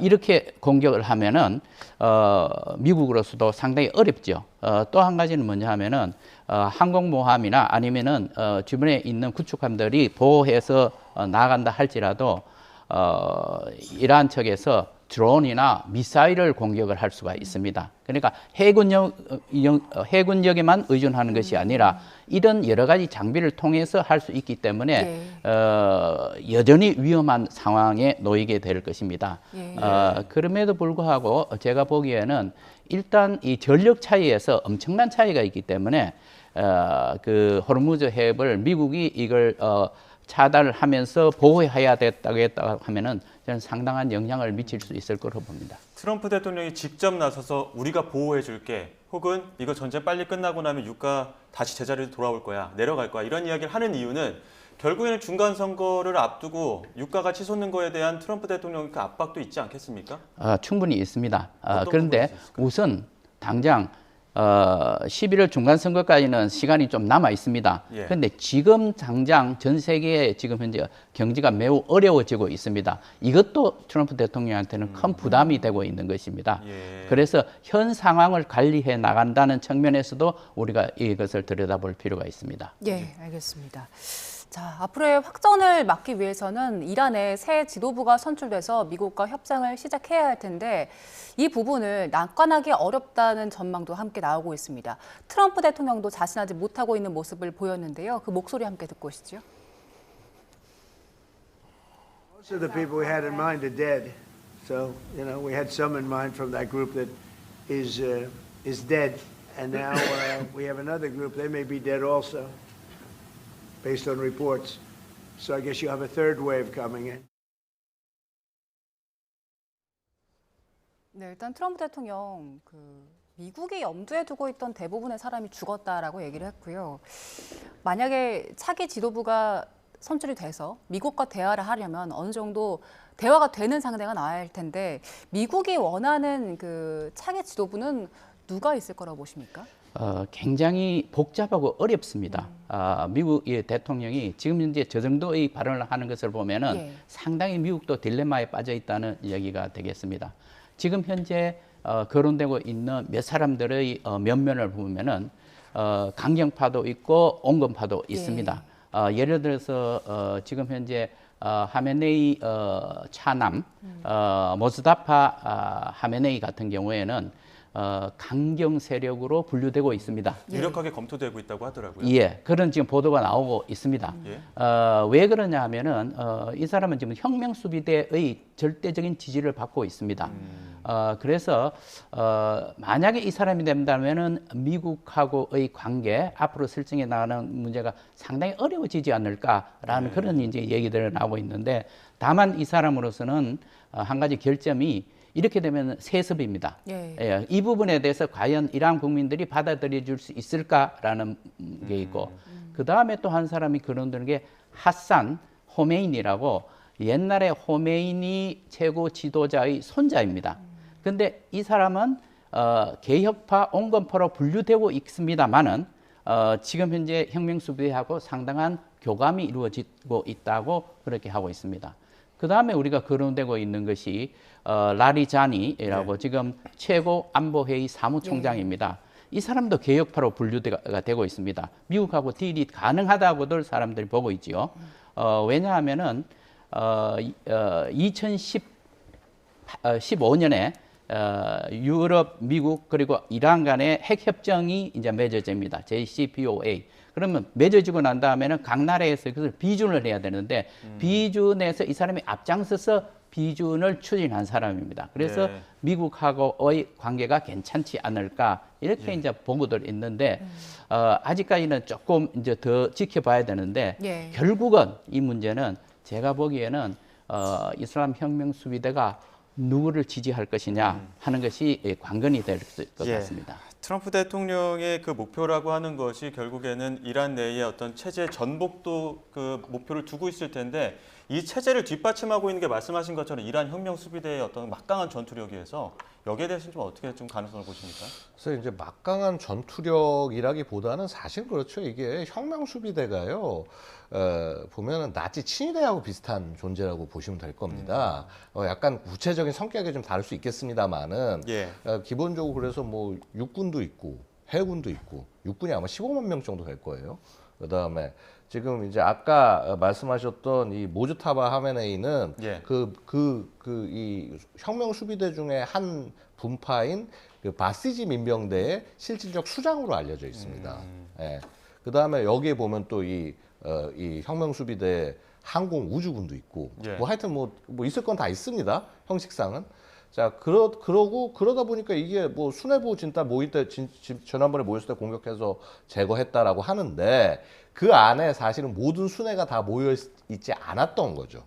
이렇게 공격을 하면은 미국으로서도 상당히 어렵죠. 또 한 가지는 뭐냐 하면은 항공모함이나 아니면은 주변에 있는 구축함들이 보호해서 나간다 할지라도 이란 측에서 드론이나 미사일을 공격을 할 수가 있습니다. 그러니까 해군력에만 의존하는 것이 아니라 이런 여러 가지 장비를 통해서 할 수 있기 때문에 여전히 위험한 상황에 놓이게 될 것입니다. 예. 그럼에도 불구하고 제가 보기에는 일단 이 전력 차이에서 엄청난 차이가 있기 때문에 그 호르무즈 해협을 미국이 이걸 차단을 하면서 보호해야 됐다고 하면은 저는 상당한 영향을 미칠 수 있을 거로 봅니다. 트럼프 대통령이 직접 나서서 우리가 보호해 줄게 혹은 이거 전쟁 빨리 끝나고 나면 유가 다시 제자리로 돌아올 거야 내려갈 거야 이런 이야기를 하는 이유는 결국에는 중간 선거를 앞두고 유가가 치솟는 거에 대한 트럼프 대통령의 그 압박도 있지 않겠습니까? 충분히 있습니다. 어떤 그런데 부분이 있을까요? 우선 당장 11월 중간 선거까지는 시간이 좀 남아 있습니다. 예. 그런데 지금 당장 전 세계에 지금 현재 경제가 매우 어려워지고 있습니다. 이것도 트럼프 대통령한테는 큰 부담이 되고 있는 것입니다. 예. 그래서 현 상황을 관리해 나간다는 측면에서도 우리가 이것을 들여다볼 필요가 있습니다. 예, 알겠습니다. 자, 앞으로의 확전을 막기 위해서는 이란의 새 지도부가 선출돼서 미국과 협상을 시작해야 할 텐데 이 부분을 낙관하기 어렵다는 전망도 함께 나오고 있습니다. 트럼프 대통령도 자신하지 못하고 있는 모습을 보였는데요. 그 목소리 함께 듣고 오시죠. Most of the people we had in mind are dead. So, we had some in mind from that group that is dead. And now we have another group. They may be dead also, based on reports. So I guess you have a third wave coming in. 네, 일단 트럼프 대통령 미국이 염두에 두고 있던 대부분의 사람이 죽었다라고 얘기를 했고요. 만약에 차기 지도부가 선출이 돼서 미국과 대화를 하려면 어느 정도 대화가 되는 상대가 나와야 할 텐데 미국이 원하는 그 차기 지도부는 누가 있을 거라고 보십니까? 굉장히 복잡하고 어렵습니다. 미국의 대통령이 지금 현재 저 정도의 발언을 하는 것을 보면은 예. 상당히 미국도 딜레마에 빠져 있다는 얘기가 되겠습니다. 지금 현재 거론되고 있는 몇 사람들의 면면을 보면은 강경파도 있고 온건파도 있습니다. 예를 들어서 지금 현재 하메네이 차남 모스다파 하메네이 같은 경우에는 강경 세력으로 분류되고 있습니다. 유력하게 검토되고 있다고 하더라고요. 예, 그런 지금 보도가 나오고 있습니다. 예. 왜 그러냐 하면은 이 사람은 지금 혁명 수비대의 절대적인 지지를 받고 있습니다. 그래서 만약에 이 사람이 된다면은 미국하고의 관계 앞으로 설정해 나가는 문제가 상당히 어려워지지 않을까라는 그런 이제 얘기들이 나오고 있는데 다만 이 사람으로서는 한 가지 결점이 이렇게 되면 세습입니다. 예. 이 부분에 대해서 과연 이란 국민들이 받아들여 줄 수 있을까라는 게 있고 그 다음에 또 한 사람이 거론되는 게 하산 호메인이라고 옛날에 호메인이 최고 지도자의 손자입니다. 근데 이 사람은 개혁파, 온건파로 분류되고 있습니다만은 지금 현재 혁명수비하고 상당한 교감이 이루어지고 있다고 그렇게 하고 있습니다. 그 다음에 우리가 거론되고 있는 것이 라리자니라고 지금 최고 안보회의 사무총장입니다. 이 사람도 개혁파로 분류가 되고 있습니다. 미국하고 딜이 가능하다고들 사람들이 보고 있지요. 왜냐하면은 2015년에 유럽, 미국 그리고 이란 간의 핵 협정이 이제 맺어집니다. JCPOA. 그러면 맺어지고 난 다음에는 각 나라에서 그것을 비준을 해야 되는데 비준에서 이 사람이 앞장서서 비준을 추진한 사람입니다. 그래서 네. 미국하고의 관계가 괜찮지 않을까 이렇게 이제 보고들 있는데 아직까지는 조금 이제 더 지켜봐야 되는데 예. 결국은 이 문제는 제가 보기에는 이슬람 혁명 수비대가 누구를 지지할 것이냐 하는 것이 관건이 될 것 예. 같습니다. 트럼프 대통령의 그 목표라고 하는 것이 결국에는 이란 내의 어떤 체제 전복도 그 목표를 두고 있을 텐데 이 체제를 뒷받침하고 있는 게 말씀하신 것처럼 이란 혁명 수비대의 어떤 막강한 전투력이어서 여기에 대해서는 좀 어떻게 좀 가능성을 보십니까? 그래서 이제 막강한 전투력이라기보다는 사실 그렇죠. 이게 혁명 수비대가요. 보면은 나치 친위대하고 비슷한 존재라고 보시면 될 겁니다. 약간 구체적인 성격이 좀 다를 수 있겠습니다만은 예. 기본적으로 그래서 뭐 육군도 있고 해군도 있고 육군이 아마 15만 명 정도 될 거예요. 그다음에 지금 이제 아까 말씀하셨던 이 모주타바 하메네이는 예. 이 혁명 수비대 중에 한 분파인 그 바시지 민병대의 실질적 수장으로 알려져 있습니다. 예. 그다음에 여기에 보면 또 이 혁명 수비대 항공 우주군도 있고 예. 뭐 하여튼 뭐 있을 건 다 있습니다. 형식상은. 자, 그러다 보니까 이게 뭐 수뇌부 진짜 모일 때 지난번에 모였을 때 공격해서 제거했다라고 하는데 그 안에 사실은 모든 수뇌가 다 모여 있지 않았던 거죠.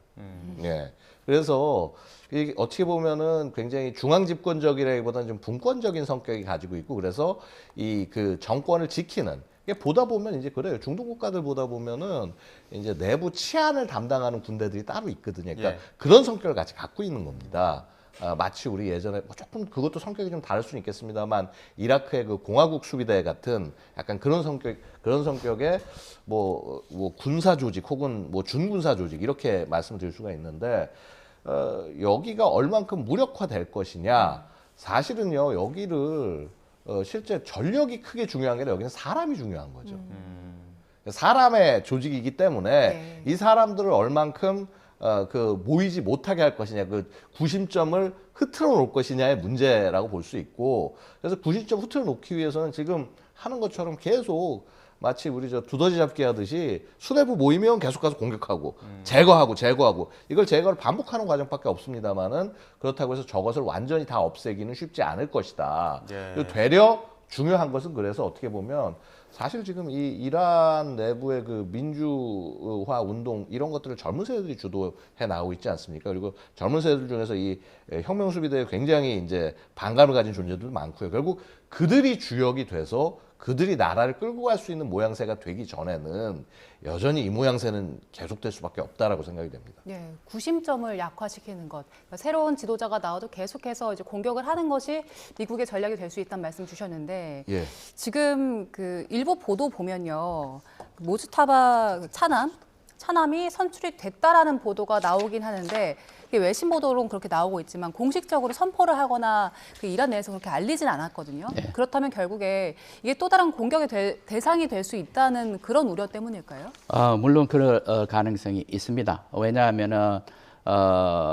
예. 그래서 이게 어떻게 보면은 굉장히 중앙 집권적이라기보다는 좀 분권적인 성격이 가지고 있고 그래서 이 그 정권을 지키는 이게 보다 보면 이제 그래요. 중동 국가들 보다 보면은 이제 내부 치안을 담당하는 군대들이 따로 있거든요. 그러니까 예. 그런 성격을 같이 갖고 있는 겁니다. 마치 우리 예전에 뭐 조금 그것도 성격이 좀 다를 수는 있겠습니다만 이라크의 그 공화국 수비대 같은 약간 그런 성격의 뭐 군사 조직 혹은 뭐 준군사 조직 이렇게 말씀드릴 수가 있는데 여기가 얼만큼 무력화될 것이냐 사실은요 여기를 실제 전력이 크게 중요한 게 아니라 여기는 사람이 중요한 거죠. 사람의 조직이기 때문에 네. 이 사람들을 얼만큼 모이지 못하게 할 것이냐, 그 구심점을 흐트러 놓을 것이냐의 문제라고 볼 수 있고, 그래서 구심점 흐트러 놓기 위해서는 지금 하는 것처럼 계속 마치 우리 두더지 잡기 하듯이 수뇌부 모이면 계속 가서 공격하고 제거하고 이걸 제거를 반복하는 과정밖에 없습니다만은 그렇다고 해서 저것을 완전히 다 없애기는 쉽지 않을 것이다. 예. 그리고 되려 중요한 것은 그래서 어떻게 보면 사실 지금 이 이란 내부의 그 민주화 운동 이런 것들을 젊은 세대들이 주도해 나오고 있지 않습니까? 그리고 젊은 세대들 중에서 이 혁명 수비대에 굉장히 이제 반감을 가진 존재들도 많고요. 결국 그들이 주역이 돼서 그들이 나라를 끌고 갈 수 있는 모양새가 되기 전에는 여전히 이 모양새는 계속될 수밖에 없다라고 생각이 됩니다. 네, 구심점을 약화시키는 것. 그러니까 새로운 지도자가 나와도 계속해서 이제 공격을 하는 것이 미국의 전략이 될 수 있다는 말씀 주셨는데 예. 지금 그 일부 보도 보면요, 모주타바 차남이 선출이 됐다라는 보도가 나오긴 하는데 이게 외신 보도로는 그렇게 나오고 있지만 공식적으로 선포를 하거나 그 이란 내에서 그렇게 알리진 않았거든요. 네. 그렇다면 결국에 이게 또 다른 공격의 대상이 될 수 있다는 그런 우려 때문일까요? 물론 그럴 가능성이 있습니다. 왜냐하면은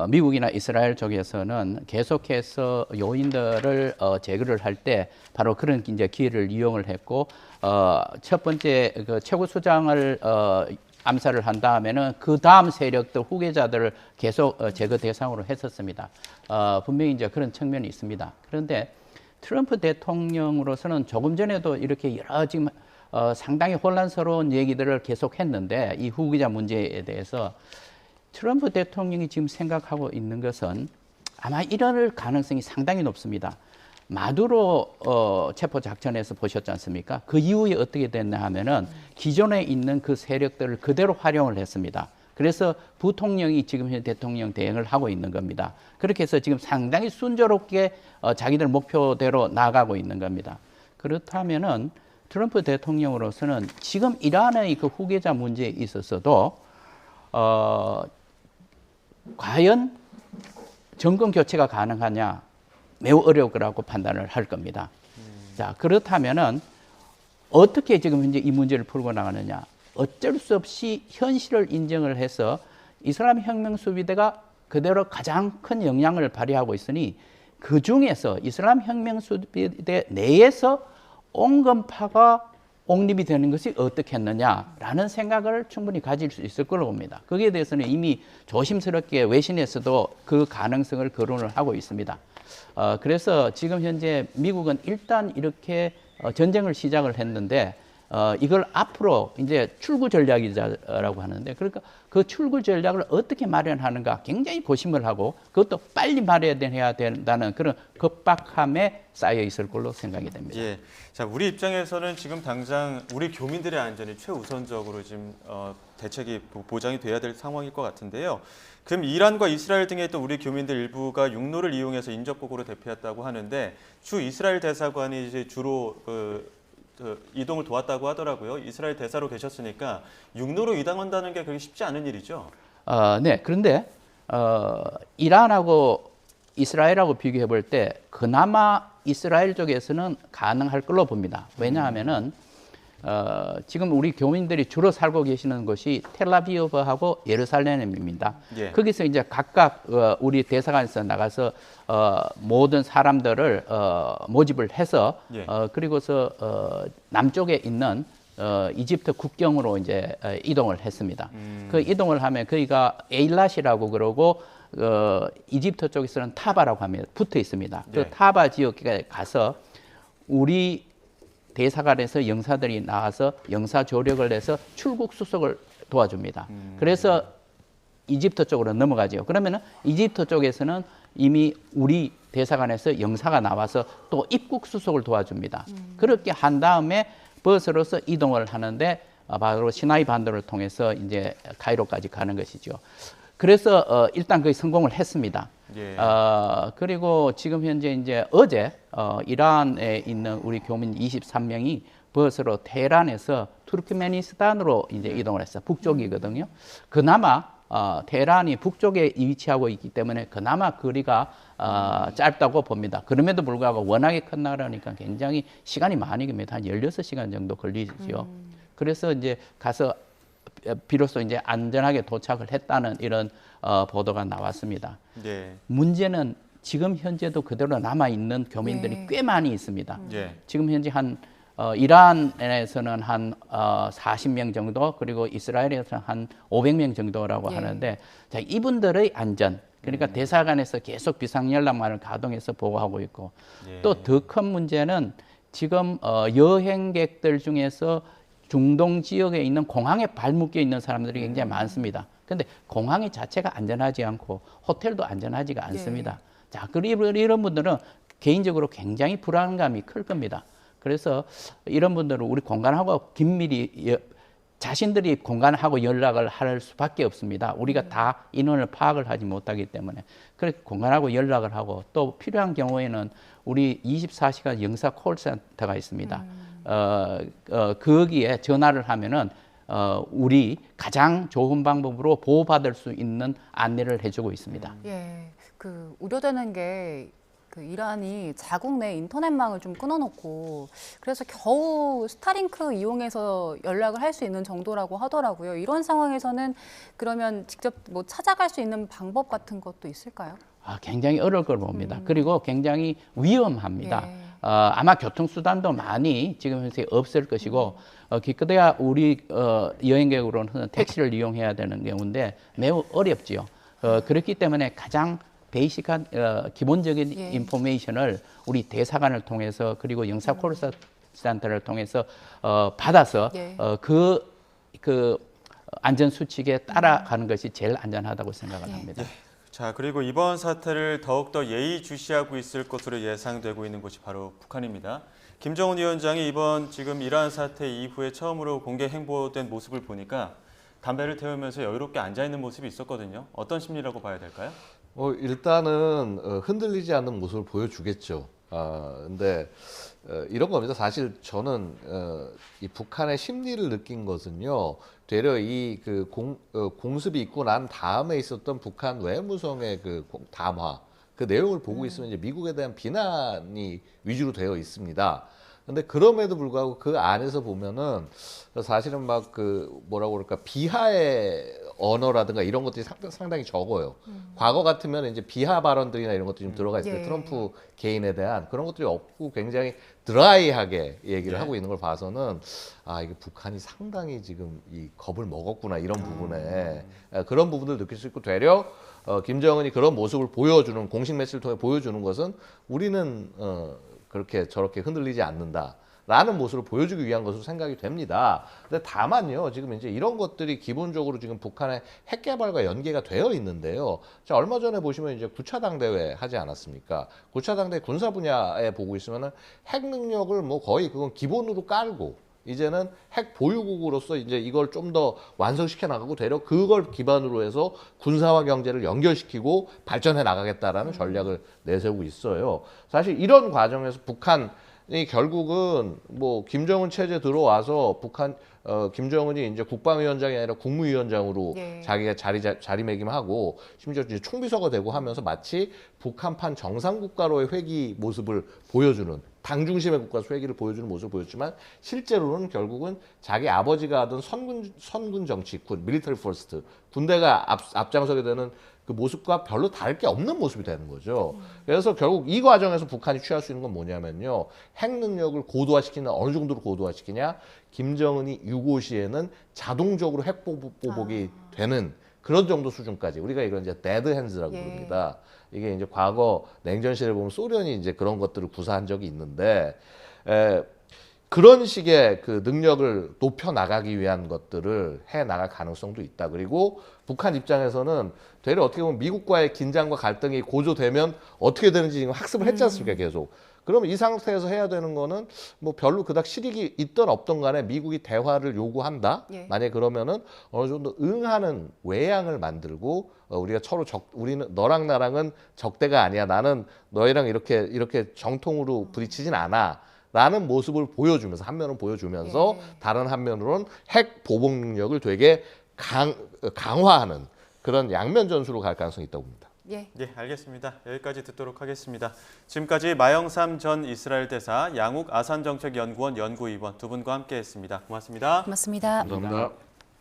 미국이나 이스라엘 쪽에서는 계속해서 요인들을 제거를 할 때 바로 그런 이제 기회를 이용을 했고 첫 번째 그 최고 수장을 암살을 한 다음에는 그 다음 세력들 후계자들을 계속 제거 대상으로 했었습니다. 분명히 이제 그런 측면이 있습니다. 그런데 트럼프 대통령으로서는 조금 전에도 이렇게 여러 지금 상당히 혼란스러운 얘기들을 계속 했는데 이 후계자 문제에 대해서 트럼프 대통령이 지금 생각하고 있는 것은 아마 이럴 가능성이 상당히 높습니다. 마두로 체포 작전에서 보셨지 않습니까? 그 이후에 어떻게 됐냐 하면은 기존에 있는 그 세력들을 그대로 활용을 했습니다. 그래서 부통령이 지금 현 대통령 대행을 하고 있는 겁니다. 그렇게 해서 지금 상당히 순조롭게 자기들 목표대로 나아가고 있는 겁니다. 그렇다면은 트럼프 대통령으로서는 지금 이란의 그 후계자 문제에 있어서도 과연 정권 교체가 가능하냐? 매우 어려울 거라고 판단을 할 겁니다. 자, 그렇다면은 어떻게 지금 현재 이 문제를 풀고 나가느냐? 어쩔 수 없이 현실을 인정을 해서 이슬람 혁명 수비대가 그대로 가장 큰 영향을 발휘하고 있으니 그 중에서 이슬람 혁명 수비대 내에서 온건파가 옹립이 되는 것이 어떻겠느냐라는 생각을 충분히 가질 수 있을 거로 봅니다. 거기에 대해서는 이미 조심스럽게 외신에서도 그 가능성을 거론을 하고 있습니다. 그래서 지금 현재 미국은 일단 이렇게 전쟁을 시작을 했는데 이걸 앞으로 이제 출구 전략이라고 하는데 그러니까 그 출구 전략을 어떻게 마련하는가 굉장히 고심을 하고 그것도 빨리 마련해야 된다는 그런 급박함에 쌓여 있을 걸로 생각이 됩니다. 예. 자, 우리 입장에서는 지금 당장 우리 교민들의 안전이 최우선적으로 지금 대책이 보장이 돼야 될 상황일 것 같은데요. 그럼 이란과 이스라엘 등의 또 우리 교민들 일부가 육로를 이용해서 인접국으로 대피했다고 하는데 주 이스라엘 대사관이 이제 주로 이동을 도왔다고 하더라고요. 이스라엘 대사로 계셨으니까 육로로 이동한다는 게 그렇게 쉽지 않은 일이죠. 네. 그런데 이란하고 이스라엘하고 비교해 볼 때 그나마 이스라엘 쪽에서는 가능할 걸로 봅니다. 왜냐하면은 지금 우리 교민들이 주로 살고 계시는 곳이 텔아비브하고 예루살렘입니다. 예. 거기서 이제 각각 우리 대사관에서 나가서 모든 사람들을 모집을 해서 예. 그리고서 남쪽에 있는 이집트 국경으로 이제 이동을 했습니다. 그 이동을 하면 거기가 에일랏이라고 그러고 이집트 쪽에서는 타바라고 합니다. 붙어 있습니다. 그 예. 타바 지역에 가서 우리 대사관에서 영사들이 나와서 영사 조력을 해서 출국 수속을 도와줍니다. 그래서 이집트 쪽으로 넘어가죠. 그러면은 이집트 쪽에서는 이미 우리 대사관에서 영사가 나와서 또 입국 수속을 도와줍니다. 그렇게 한 다음에 버스로서 이동을 하는데 바로 시나이 반도를 통해서 이제 카이로까지 가는 것이죠. 그래서 일단 거의 성공을 했습니다. 예. 그리고 지금 현재 이제 어제 이란에 있는 우리 교민 23명이 버스로 테헤란에서 투르크메니스탄으로 이제 이동을 했어요. 북쪽이거든요. 그나마 테헤란이 북쪽에 위치하고 있기 때문에 그나마 거리가 짧다고 봅니다. 그럼에도 불구하고 워낙에 큰 나라니까 굉장히 시간이 많이 걸립니다. 한 16시간 정도 걸리죠. 그래서 이제 가서 비로소 이제 안전하게 도착을 했다는 이런 보도가 나왔습니다. 예. 문제는 지금 현재도 그대로 남아 있는 교민들이 네. 꽤 많이 있습니다. 예. 지금 현재 한 이란에서는 한 40명 정도 그리고 이스라엘에서는 한 500명 정도라고 예. 하는데 자, 이분들의 안전 그러니까 대사관에서 계속 비상연락망을 가동해서 보고하고 있고 예. 또 더 큰 문제는 지금 여행객들 중에서 중동 지역에 있는 공항에 발묶여 있는 사람들이 굉장히 많습니다. 그런데 공항이 자체가 안전하지 않고 호텔도 안전하지가 않습니다. 자, 그리고 이런 분들은 개인적으로 굉장히 불안감이 클 겁니다. 그래서 이런 분들은 우리 공간하고 긴밀히 자신들이 공간하고 연락을 할 수밖에 없습니다. 우리가 다 인원을 파악을 하지 못하기 때문에 그렇게 공간하고 연락을 하고 또 필요한 경우에는 우리 24시간 영사 콜센터가 있습니다. 거기에 전화를 하면은 우리 가장 좋은 방법으로 보호받을 수 있는 안내를 해주고 있습니다. 예, 그 우려되는 게 그 이란이 자국 내 인터넷망을 좀 끊어놓고 그래서 겨우 스타링크 이용해서 연락을 할 수 있는 정도라고 하더라고요. 이런 상황에서는 그러면 직접 뭐 찾아갈 수 있는 방법 같은 것도 있을까요? 굉장히 어려울 걸 봅니다. 그리고 굉장히 위험합니다. 예. 아마 교통수단도 많이 지금 현재 없을 것이고 기껏해야 우리 여행객으로는 택시를 이용해야 되는 경우인데 매우 어렵지요. 그렇기 때문에 가장 베이직한 기본적인 예. 인포메이션을 우리 대사관을 통해서 그리고 영사 콜센터를 통해서 받아서 예. 그 안전 수칙에 따라가는 것이 제일 안전하다고 생각을 합니다. 자, 그리고 이번 사태를 더욱더 예의주시하고 있을 것으로 예상되고 있는 곳이 바로 북한입니다. 김정은 위원장이 이번 지금 이란 사태 이후에 처음으로 공개 행보된 모습을 보니까 담배를 태우면서 여유롭게 앉아있는 모습이 있었거든요. 어떤 심리라고 봐야 될까요? 일단은 흔들리지 않는 모습을 보여주겠죠. 근데 이런 겁니다. 사실 저는 이 북한의 심리를 느낀 것은요. 되려 이 그 공습이 있고 난 다음에 있었던 북한 외무성의 그 담화 그 내용을 보고 있으면 이제 미국에 대한 비난이 위주로 되어 있습니다. 근데 그럼에도 불구하고 그 안에서 보면은 사실은 막 그 뭐라고 그럴까 비하의 언어라든가 이런 것들이 상당히 적어요. 과거 같으면 이제 비하 발언들이나 이런 것도 좀 들어가 있을 때 예. 트럼프 개인에 대한 그런 것들이 없고 굉장히 드라이하게 얘기를 네. 하고 있는 걸 봐서는 아 이게 북한이 상당히 지금 이 겁을 먹었구나 이런 부분에 그런 부분을 느낄 수 있고 되려 김정은이 그런 모습을 보여주는 공식 매체를 통해 보여주는 것은 우리는 그렇게 저렇게 흔들리지 않는다. 라는 모습을 보여주기 위한 것으로 생각이 됩니다. 근데 다만요, 지금 이제 이런 것들이 기본적으로 지금 북한의 핵 개발과 연계가 되어 있는데요. 자, 얼마 전에 보시면 이제 9차 당대회 하지 않았습니까? 9차 당대 군사 분야에 보고 있으면은 핵 능력을 뭐 거의 그건 기본으로 깔고 이제는 핵 보유국으로서 이제 이걸 좀 더 완성시켜 나가고 되려 그걸 기반으로 해서 군사와 경제를 연결시키고 발전해 나가겠다라는 전략을 내세우고 있어요. 사실 이런 과정에서 북한이 결국은 뭐 김정은 체제 들어와서 북한 김정은이 이제 국방위원장이 아니라 국무위원장으로 예. 자기가 자리매김하고 심지어 이제 총비서가 되고 하면서 마치 북한판 정상국가로의 회귀 모습을 보여주는 당 중심의 국가에서 회귀를 보여주는 모습을 보였지만 실제로는 결국은 자기 아버지가 하던 선군 정치군, 밀리터리 퍼스트, 군대가 앞장서게 되는 그 모습과 별로 다를 게 없는 모습이 되는 거죠. 그래서 결국 이 과정에서 북한이 취할 수 있는 건 뭐냐면요. 핵 능력을 고도화시키는 어느 정도로 고도화시키냐. 김정은이 유고 시에는 자동적으로 핵 보복이 되는 그런 정도 수준까지 우리가 이걸 이제 데드 핸즈라고 예. 부릅니다. 이게 이제 과거 냉전 시대에 보면 소련이 이제 그런 것들을 구사한 적이 있는데 그런 식의 그 능력을 높여 나가기 위한 것들을 해 나갈 가능성도 있다. 그리고 북한 입장에서는 되려 어떻게 보면 미국과의 긴장과 갈등이 고조되면 어떻게 되는지 지금 학습을 했지 않습니까? 계속. 그러면 이 상태에서 해야 되는 거는 뭐 별로 그닥 실익이 있든 없든 간에 미국이 대화를 요구한다. 예. 만약에 그러면은 어느 정도 응하는 외양을 만들고 우리가 서로 우리는 너랑 나랑은 적대가 아니야. 나는 너희랑 이렇게 정통으로 부딪히진 않아. 라는 모습을 보여주면서 한 면은 보여주면서 예. 다른 한면으로는 핵 보복 능력을 되게 강화하는 그런 양면 전술로 갈 가능성이 있다고 봅니다. 예. 예, 알겠습니다. 여기까지 듣도록 하겠습니다. 지금까지 마영삼 전 이스라엘 대사, 양욱 아산정책연구원 연구위원 두 분과 함께했습니다. 고맙습니다. 고맙습니다. 감사합니다.